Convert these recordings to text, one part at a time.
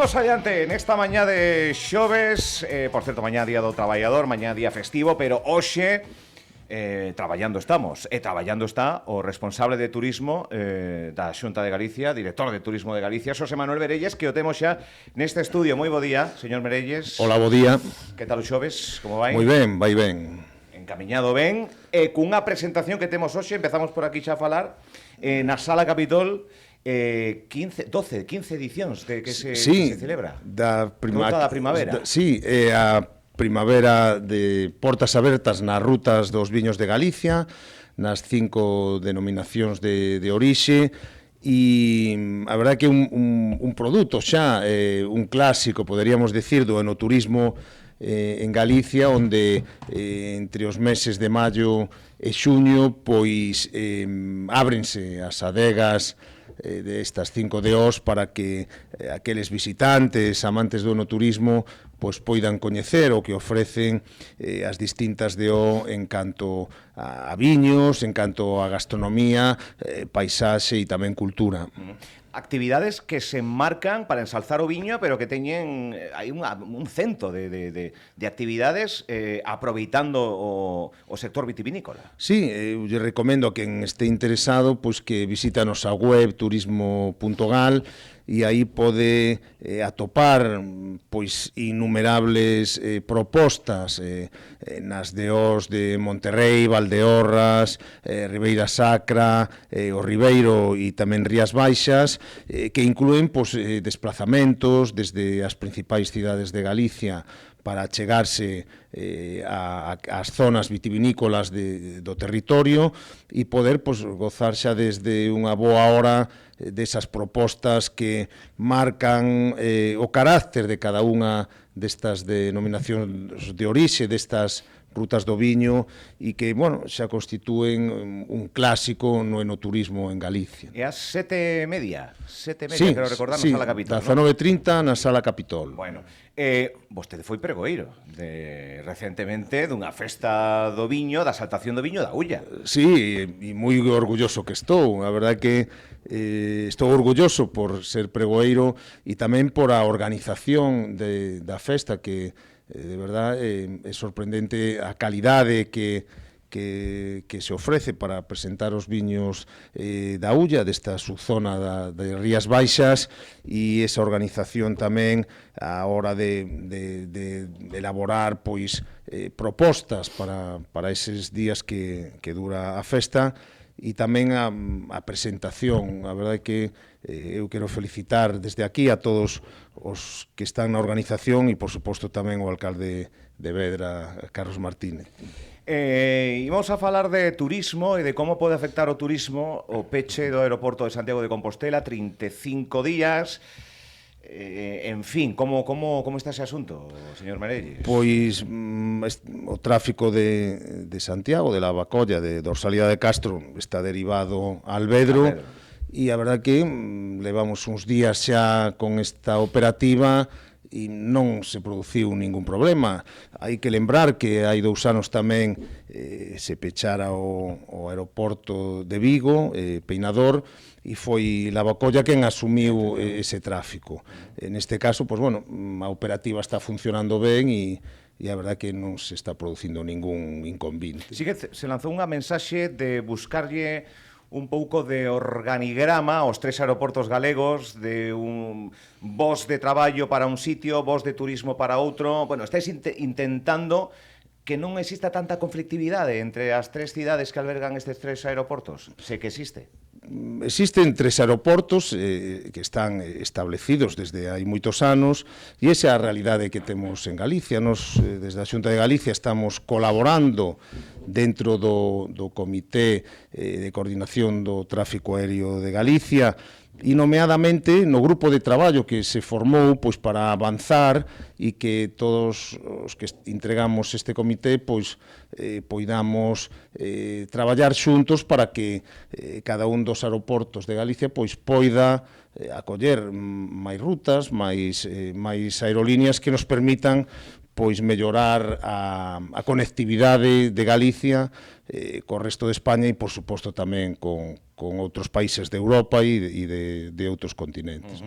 Seguimos adiante nesta mañá de xoves, por certo, mañá día do traballador, mañá día festivo, pero hoxe traballando estamos. E traballando está o responsable de turismo da Xunta de Galicia, director de turismo de Galicia, Xosé Manuel Merelles, que o temos xa neste estudio. Moi bo día, señor Merelles. Hola, bo día. Que tal o xoves? Como vai? Moi ben, vai ben. Encamiñado ben. E cunha presentación que temos hoxe, empezamos por aquí xa a falar, na Sala Capitol, 15 edicións de que se celebra. Ruta da Primavera. Sí, a Primavera de portas abertas nas rutas dos viños de Galicia, nas 5 denominacións de orixe, e a verdade que un produto xa, un clásico, poderíamos decir, do enoturismo en Galicia, onde entre os meses de maio e xuño, pois ábrense as adegas destas 5 DOs para que aqueles visitantes, amantes do enoturismo, pois poidan coñecer o que ofrecen as distintas DO en canto a viños, en canto a gastronomía, paisaxe e tamén cultura. Actividades que se enmarcan para ensalzar o viño, pero que teñen hai un cento de actividades aproveitando o sector vitivinícola. Sí, eu lle recomendo a quen este interesado pois que visite a nosa web turismo.gal e aí pode atopar pois innumerables propostas nas DOs de Monterrei, Valdeorras, Ribeira Sacra, o Ribeiro e tamén Rías Baixas, que inclúen pois desplazamentos desde as principais cidades de Galicia para chegarse ás zonas vitivinícolas do territorio e poder pois, gozar xa desde unha boa hora desas propostas que marcan o carácter de cada unha destas denominacións de orixe, destas rutas do viño e que, bueno, xa constitúen un clásico no enoturismo en Galicia. E ás 7:30, sí, quero recordar, na Sala Capitol. 19:30 na Sala Capitol. Bueno, vostede foi pregoeiro recentemente dunha festa do viño, da exaltación do viño da Ulla. Sí, e moi orgulloso que estou. A verdade que estou orgulloso por ser pregoeiro e tamén por a organización da festa, que de verdade é sorprendente a calidade que se ofrece para presentar os viños da Ulla, desta subzona de Rías Baixas, e esa organización tamén a hora de elaborar pois propostas para eses días que dura a festa, e tamén a presentación. A verdade que eu quero felicitar desde aquí a todos os que están na organización e, por suposto, tamén o alcalde de Vedra, Carlos Martínez. Imos a falar de turismo e de como pode afectar o turismo o peche do aeroporto de Santiago de Compostela, 35 días. En fin, como está ese asunto, señor Merelles? Pois o tráfico de Santiago, de Lavacolla, de Dorsalidade de Castro, está derivado a Alvedro, e a verdade que levamos uns días xa con esta operativa e non se produciu ningún problema. Hai que lembrar que hai 2 anos tamén se pechara o aeroporto de Vigo, Peinador, e foi Lavacolla quen asumiu ese tráfico. Neste caso, pois, bueno, a operativa está funcionando ben e a verdade que non se está producindo ningún inconveniente. Sí que se lanzou unha mensaxe de buscarlle un pouco de organigrama aos 3 aeroportos galegos, de un vos de traballo para un sitio, vos de turismo para outro. Bueno, estáis intentando que non exista tanta conflictividade entre as 3 cidades que albergan estes 3 aeroportos. Sei que existe. Existen 3 aeroportos que están establecidos desde hai moitos anos, e esa é a realidade que temos en Galicia. Nos, desde a Xunta de Galicia, estamos colaborando dentro do Comité de Coordinación do Tráfico Aéreo de Galicia, e nomeadamente no grupo de traballo que se formou pois para avanzar e que todos os que entregamos este comité pois poidamos traballar xuntos para que cada un dos aeroportos de Galicia pois poida acoller máis rutas, máis aerolíneas que nos permitan pois mellorar a conectividade de Galicia co resto de España e, por suposto, tamén con outros países de Europa e de outros continentes.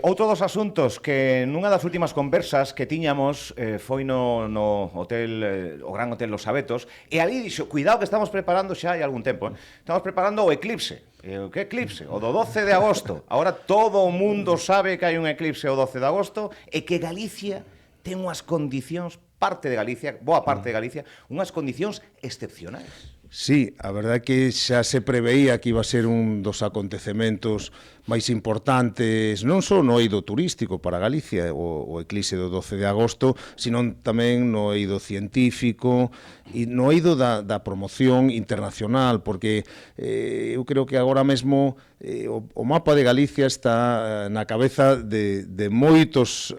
Outro dos asuntos que nunha das últimas conversas que tiñamos foi no hotel, o Gran Hotel Los Abetos, e ali dixo, cuidado que estamos preparando xa hai algún tempo, estamos preparando o eclipse. Que eclipse? O do 12 de agosto. Ahora todo o mundo sabe que hai un eclipse o 12 de agosto e que Galicia ten unhas condicións, parte de Galicia, boa parte de Galicia, unhas condicións excepcionais. Sí, a verdade é que xa se preveía que iba a ser un dos acontecementos máis importantes, non só no eido turístico para Galicia, o eclipse do 12 de agosto, senón tamén no eido científico e no eido da promoción internacional, porque eu creo que agora mesmo o mapa de Galicia está na cabeza de moitos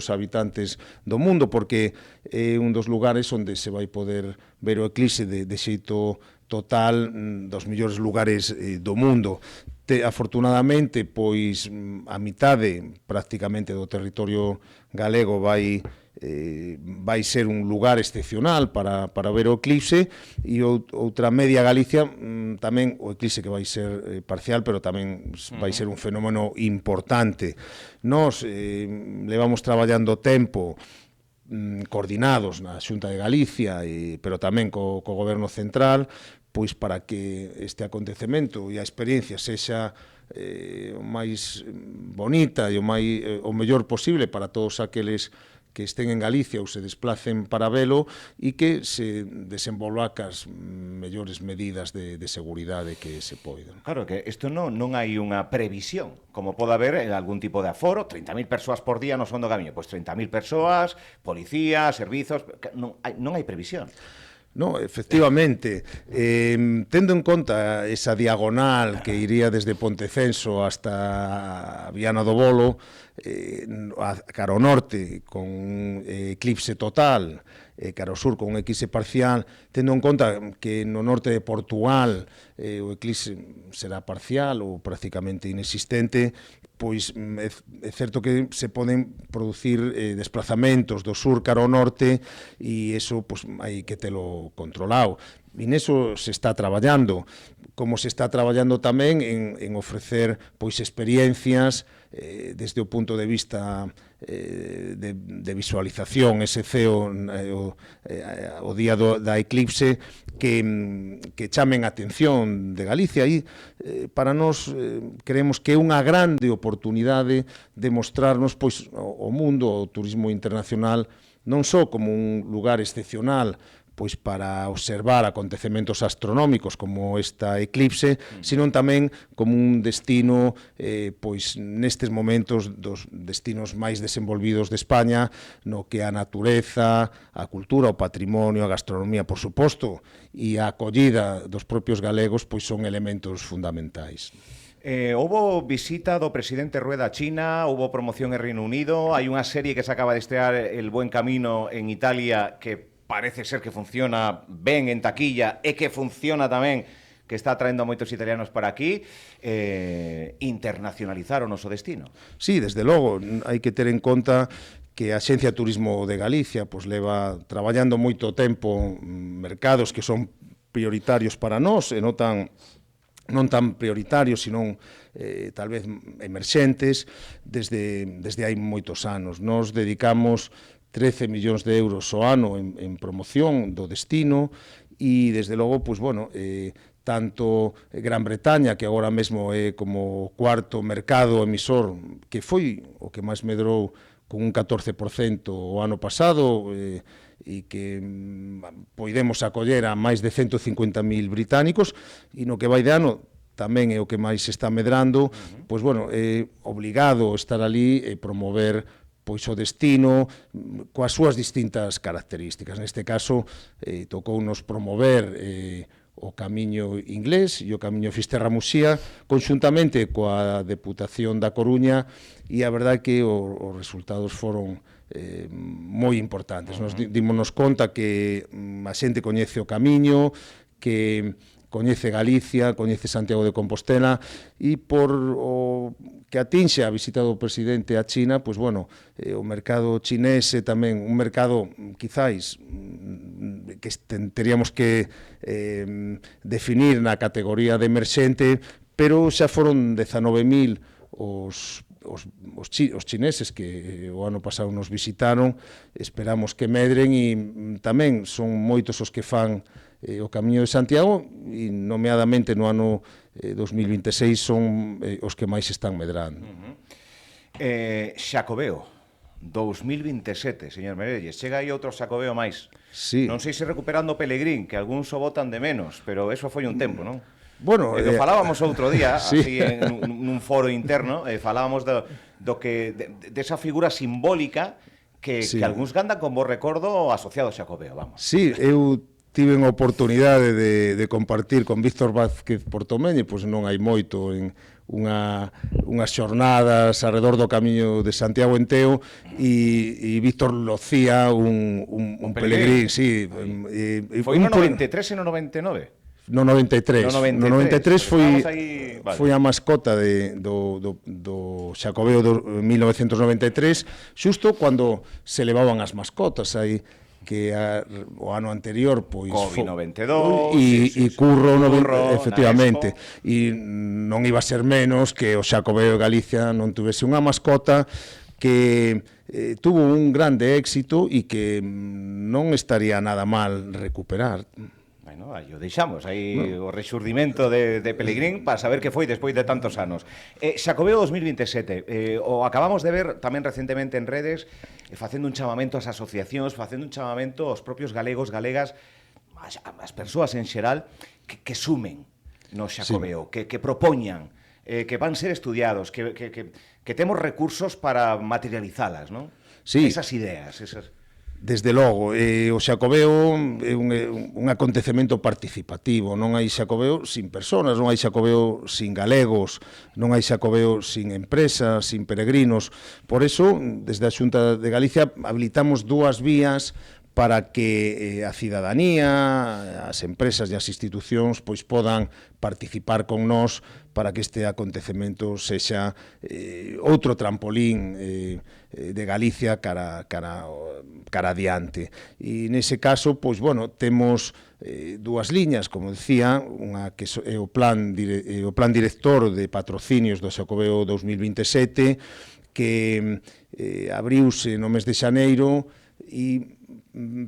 habitantes do mundo, porque é un dos lugares onde se vai poder ver o eclipse de xeito total dos mellores lugares do mundo. Afortunadamente, pois a mitade prácticamente do territorio galego vai ser un lugar excepcional para ver o eclipse, e outra media Galicia tamén o eclipse que vai ser parcial, pero tamén vai ser un fenómeno importante. Nós levamos traballando tempo coordinados na Xunta de Galicia, pero tamén co Goberno Central, pois para que este acontecemento e a experiencia sexa o máis bonita e o mellor posible para todos aqueles que estén en Galicia ou se desplacen para velo, e que se desenvolva cas mellores medidas de seguridade que se poidan. Claro, que isto non hai unha previsión, como pode haber algún tipo de aforo, 30.000 persoas por día no son do Camiño, pois 30.000 persoas, policía, servizos, non hai previsión. No, efectivamente, tendo en conta esa diagonal que iría desde Pontecenso hasta Viana do Bolo, cara ao norte con eclipse total, cara ao sur con un eclipse parcial, tendo en conta que no norte de Portugal o eclipse será parcial ou prácticamente inexistente, pois é certo que se poden producir desplazamentos do sur cara ao norte, e iso pois hai que telo controlado. E neso se está traballando, como se está traballando tamén en ofrecer pois experiencias desde o punto de vista de visualización, ese ceo o día da eclipse, que chamen a atención de Galicia. E para nós creemos que é unha grande oportunidade de mostrarnos pois o mundo, o turismo internacional, non só como un lugar excepcional pois para observar acontecementos astronómicos como esta eclipse, sino tamén como un destino pois nestes momentos dos destinos máis desenvolvidos de España, no que a natureza, a cultura, o patrimonio, a gastronomía, por suposto, e a acollida dos propios galegos pois son elementos fundamentais. Houbo visita do presidente Rueda a China, houbo promoción en Reino Unido, hai unha serie que se acaba de estrear, El Buen Camino, en Italia, que parece ser que funciona ben en taquilla e que funciona tamén, que está traendo a moitos italianos para aquí. Internacionalizar o noso destino. Sí, desde logo, hai que ter en conta que a Axencia de Turismo de Galicia pois leva traballando moito tempo mercados que son prioritarios para nós, e non tan prioritarios, senón tal vez emerxentes, desde hai moitos anos. Nos dedicamos 13 millóns de euros ao ano en promoción do destino, e desde logo, pois, bueno, tanto Gran Bretaña, que agora mesmo é como o cuarto mercado emisor, que foi o que máis medrou con un 14% o ano pasado, e que poidemos acoller a máis de 150.000 británicos, e no que vai de ano tamén é o que máis está medrando, pois, bueno, é obligado estar ali e promover pois o destino coas súas distintas características. Neste caso, tocounos promover o Camiño Inglés e o Camiño Fisterra-Muxía, conxuntamente coa Deputación da Coruña, e a verdade que os resultados foron moi importantes. Nos dímonos conta que a xente coñece o Camiño, que coñece Galicia, coñece Santiago de Compostela, e por o que atinxe a visita do presidente a China, pois, bueno, o mercado chinés é tamén un mercado, quizáis, que teríamos que definir na categoría de emerxente, pero xa foron 19.000 os os chineses que o ano pasado nos visitaron, esperamos que medren, e tamén son moitos os que fan o Camiño de Santiago, e nomeadamente no ano 2026 son os que máis están medrando. Xacobeo 2027, señor Merelles, chega aí outro Xacobeo máis. Sí. Non sei se recuperando o Pelegrín, que algúns o botan de menos, pero eso foi un tempo, non? Bueno, falábamos outro día, sí, así nun foro interno, falábamos desa figura simbólica que sí, algúns gandan con bo recordo asociado ao Xacobeo, vamos. Sí, eu tive a oportunidade de compartir con Víctor Vázquez Portomeño, pois non hai moito, en unhas xornadas alrededor do Camiño de Santiago en Teo, e Víctor locía un Pelegrín, sí. Foi no 93 e no 99? No 93. No 93 foi a mascota do Xacobeo do 1993, xusto cando se levaban as mascotas aí, que o ano anterior pois COVID-92 e Curro, efectivamente, Naesco. E non iba a ser menos que o Xacobeo de Galicia non tuvese unha mascota que tuvo un grande éxito e que non estaría nada mal recuperar. Bueno, aí o deixamos, aí o rexurdimento de Pelegrín para saber que foi despois de tantos anos. Xacobeo 2027, o acabamos de ver tamén recentemente en redes, facendo un chamamento ás asociacións, facendo un chamamento aos propios galegos, galegas, as persoas en xeral, que sumen no Xacobeo, sí, que propoñan, que van ser estudiados, que temos recursos para materializalas, non? Sí. Esas ideas, esas... Desde logo, o Xacobeo é un acontecemento participativo, non hai Xacobeo sin persoas, non hai Xacobeo sin galegos, non hai Xacobeo sin empresas, sin peregrinos. Por eso, desde a Xunta de Galicia, habilitamos dúas vías para que a cidadanía, as empresas e as institucións pois podan participar con nós para que este acontecemento sexa outro trampolín de Galicia cara adiante. E nese caso, pois, bueno, temos dúas liñas, como decía, unha que é o plan director de patrocinios do Xacobeo 2027, que abriuse no mes de xaneiro e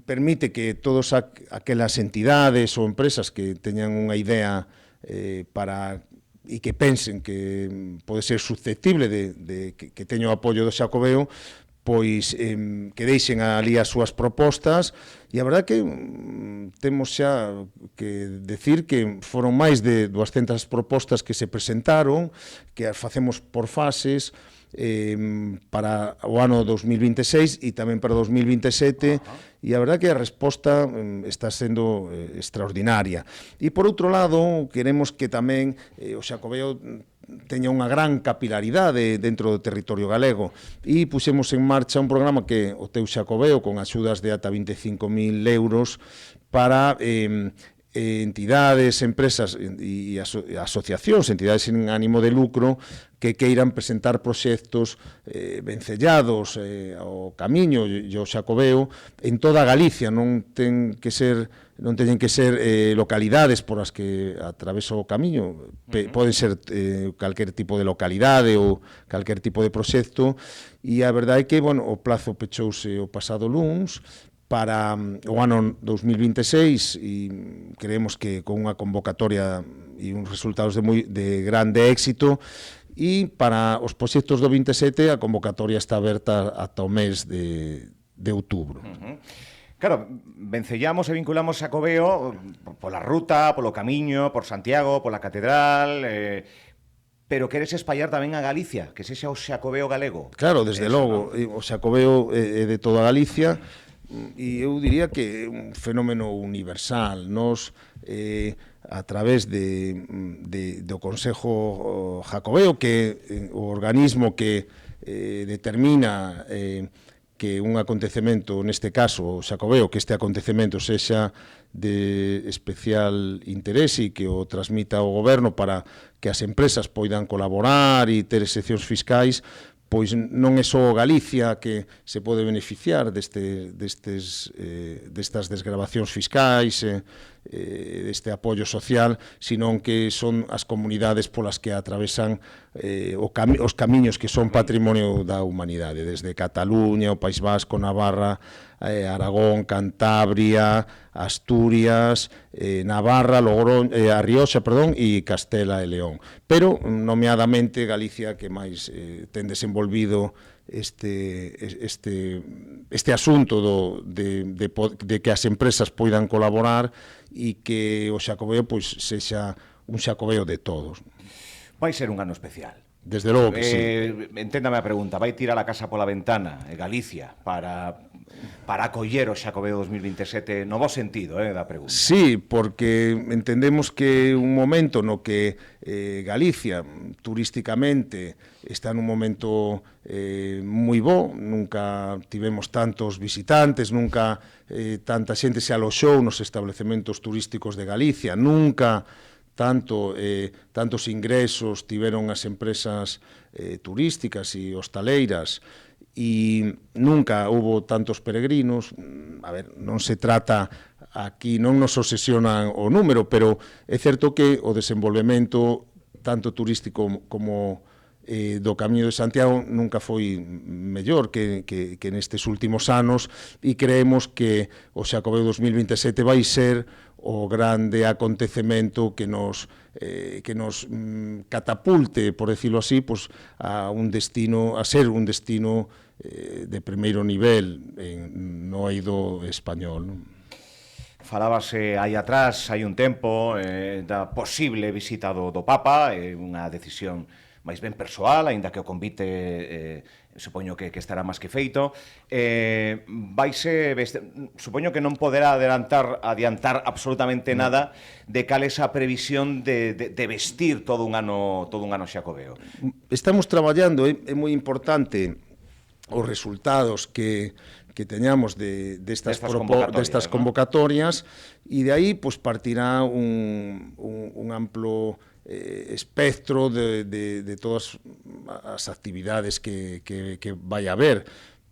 permite que todas aquelas entidades ou empresas que teñan unha idea e que pensen que pode ser susceptible de que teña o apoio do Xacobeo, pois que deixen ali as súas propostas, e a verdade que temos xa que decir que foron máis de 200 propostas que se presentaron, que as facemos por fases, para o ano 2026 e tamén para 2027, e a verdade que a resposta está sendo extraordinaria. E por outro lado, queremos que tamén o Xacobeo teña unha gran capilaridade dentro do territorio galego, e puxemos en marcha un programa que o Teu Xacobeo, con axudas de ata 25.000 euros para entidades, empresas e asociacións, entidades sin ánimo de lucro, que queiran presentar proxectos vencellados ao Camiño e ao Xacobeo en toda Galicia. Non teñen que ser localidades por as que atraveso o Camiño, poden ser calquer tipo de localidade ou calquer tipo de proxecto, e a verdade é que, bueno, o plazo pechouse o pasado luns para o ano 2026, e creemos que con unha convocatoria e uns resultados de grande éxito, e para os proxectos do 27 a convocatoria está aberta ata o mes de outubro. Claro, vencellamos e vinculamos Xacobeo pola ruta, polo Camiño, por Santiago, pola Catedral, pero queres espallar tamén a Galicia, que sexa o Xacobeo galego. Claro, desde logo, o Xacobeo é de toda Galicia, e eu diría que é un fenómeno universal. Nos, a través do Consejo Xacobeo, que é o organismo que determina que un acontecemento, neste caso o Xacobeo, que este acontecemento sexa de especial interese e que o transmita ao goberno para que as empresas poidan colaborar e ter excepcións fiscais, pois non é só Galicia que se pode beneficiar destas desgravacións fiscais, deste apoio social, senón que son as comunidades polas que atravesan os camiños que son patrimonio da humanidade, desde Cataluña, o País Vasco, Navarra, Aragón, Cantabria, Asturias, Navarra, A Rioxa, e Castela e León. Pero, nomeadamente, Galicia, que máis ten desenvolvido este asunto de que as empresas poidan colaborar e que o Xacobeo pois sexa un Xacobeo de todos. Vai ser un ano especial. Desde logo que sí. Enténdame a pregunta, vai tirar a casa pola ventana Galicia para acoller o Xacobeo 2027 no bo sentido da pregunta? Sí, porque entendemos que un momento no que Galicia turísticamente está nun momento moi bo, nunca tivemos tantos visitantes, nunca tanta xente se aloxou nos establecementos turísticos de Galicia, nunca tantos ingresos tiveron as empresas turísticas e hostaleiras, e nunca hubo tantos peregrinos. A ver, non se trata, aquí non nos obsesionan o número, pero é certo que o desenvolvemento tanto turístico como do Camiño de Santiago nunca foi mellor que nestes últimos anos, e creemos que o Xacobeo 2027 vai ser o grande acontecemento que nos catapulte, por decirlo así, pues, a ser un destino de primeiro nivel no eido español, non? Falábase aí atrás, hai un tempo, da posible visita do Papa, unha decisión máis ben persoal, aínda que o convite supoño que estará máis que feito. Supoño que non poderá adiantar absolutamente nada de cal esa previsión de vestir todo un ano Xacobeo. Estamos traballando, é moi importante os resultados que teñamos destas convocatorias, e de aí pues, partirá un amplo espectro de todas as actividades que vai haber,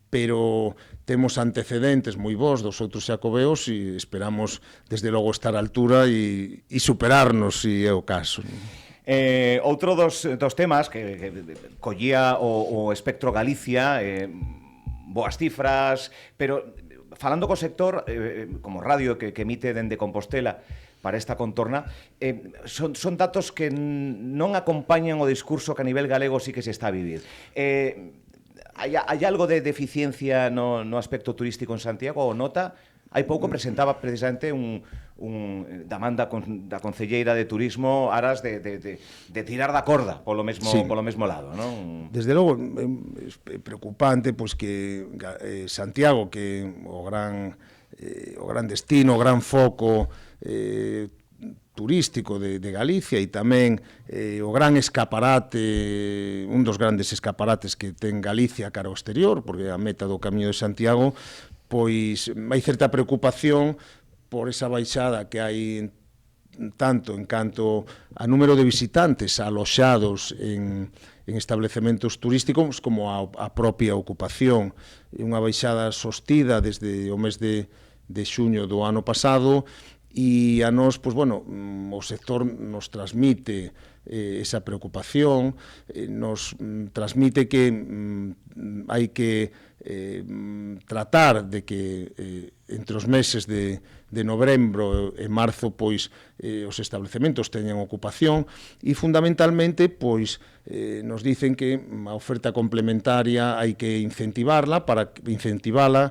pero temos antecedentes moi bons dos outros xacobeos e esperamos desde logo estar á altura e superarnos, se é o caso. Outro dos temas que collía o espectro Galicia, boas cifras, pero falando co sector, como radio que emite dende Compostela para esta contorna, son datos que non acompañan o discurso que a nivel galego sí que se está a vivir. Hai algo de deficiencia no aspecto turístico en Santiago, o nota? Hai pouco presentaba precisamente da manda da Concelleira de Turismo aras de tirar da corda polo mesmo lado, non? Desde logo é preocupante pois que Santiago, que o gran destino, o gran foco turístico de Galicia, e tamén o gran escaparate, un dos grandes escaparates que ten Galicia cara ao exterior, porque a meta do Camiño de Santiago, pois hai certa preocupación por esa baixada que hai tanto en canto a número de visitantes aloxados en establecementos turísticos como a propia ocupación. É unha baixada sostida desde o mes de xuño do ano pasado, e a nós, pois, bueno, o sector nos transmite esa preocupación, nos transmite que hai que tratar de que entre os meses de novembro e marzo pois os establecementos teñan ocupación, e fundamentalmente pois nos dicen que a oferta complementaria hai que incentivarla, para incentivala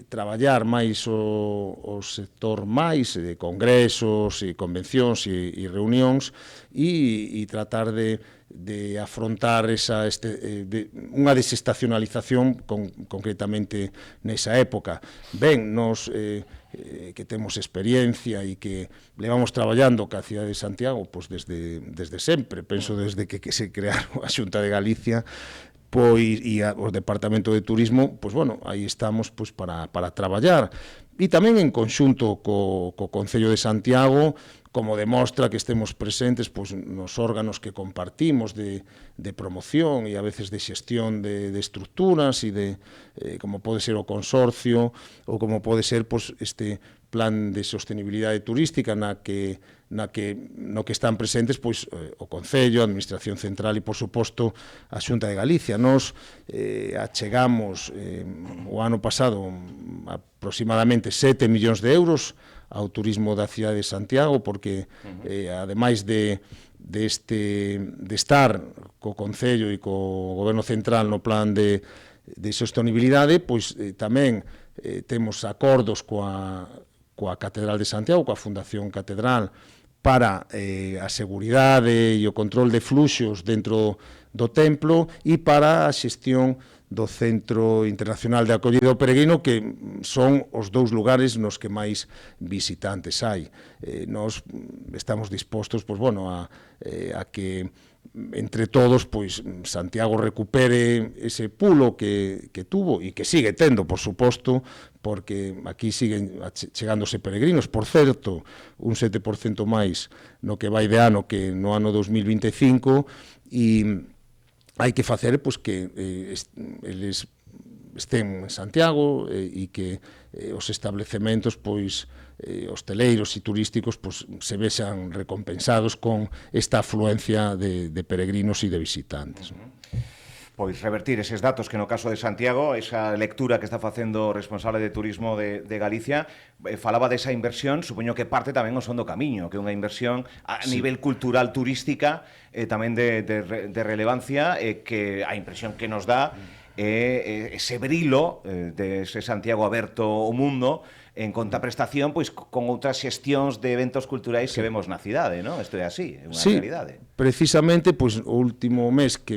traballar máis o sector máis de congresos e convencións e reunións, e tratar de afrontar unha desestacionalización concretamente nesa época. Ben, nos que temos experiencia e que levamos traballando ca cidade de Santiago pois desde sempre, penso desde que se crearon a Xunta de Galicia, pois, e o Departamento de Turismo, pois, bueno, aí estamos pois, para traballar. E tamén en conxunto co Concello de Santiago, como demostra que estemos presentes pois, nos órganos que compartimos de promoción e a veces de xestión de estructuras, e como pode ser o consorcio, ou como pode ser pois, este plan de sostenibilidade turística no que están presentes pois o Concello, a Administración Central e, por suposto, a Xunta de Galicia. Nos achegamos o ano pasado aproximadamente 7 millóns de euros ao turismo da cidade de Santiago, porque ademais de estar co Concello e co Goberno Central no plan de sostenibilidade, pois tamén temos acordos coa Catedral de Santiago, coa Fundación Catedral, para a seguridade e o control de fluxos dentro do templo e para a xestión do Centro Internacional de Acollida ao Peregrino, que son os dous lugares nos que máis visitantes hai. Nós estamos dispostos, pois, bueno, a que entre todos, pois, Santiago recupere ese pulo que tuvo e que sigue tendo, por suposto, porque aquí siguen chegándose peregrinos. Por certo, un 7% máis no que vai de ano que no ano 2025, e hai que facer pois, que eles estén en Santiago e que os establecementos pois, hosteleiros e turísticos pois, se vexan recompensados con esta afluencia de peregrinos e de visitantes. Pois revertir eses datos que no caso de Santiago, esa lectura que está facendo o responsable de turismo de Galicia, falaba desa inversión, supoño que parte tamén o son do camiño, que é unha inversión a nivel cultural turística, tamén de relevancia, que a impresión que nos dá ese brilo de ese Santiago aberto ao mundo, en contraprestación pois con outras xestións de eventos culturais que vemos na cidade, non? Isto é así, é unha realidade. Precisamente, pois o último mes que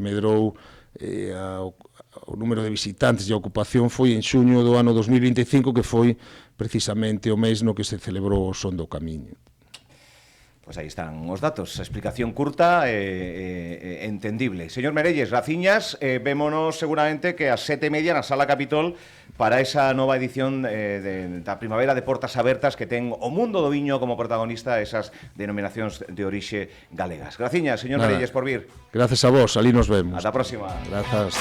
medrou o número de visitantes e a ocupación foi en xuño do ano 2025, que foi precisamente o mes no que se celebrou o Son do Camiño. Pois aí están os datos, a explicación curta e entendible. Señor Merelles, graciñas, vémonos seguramente que ás 7:30 na Sala Capitol para esa nova edición da Primavera de Portas Abertas que ten o mundo do viño como protagonista, esas denominacións de orixe galegas. Graciñas, señor Merelles, por vir. Gracias a vos, ali nos vemos. Ata a próxima. Grazas.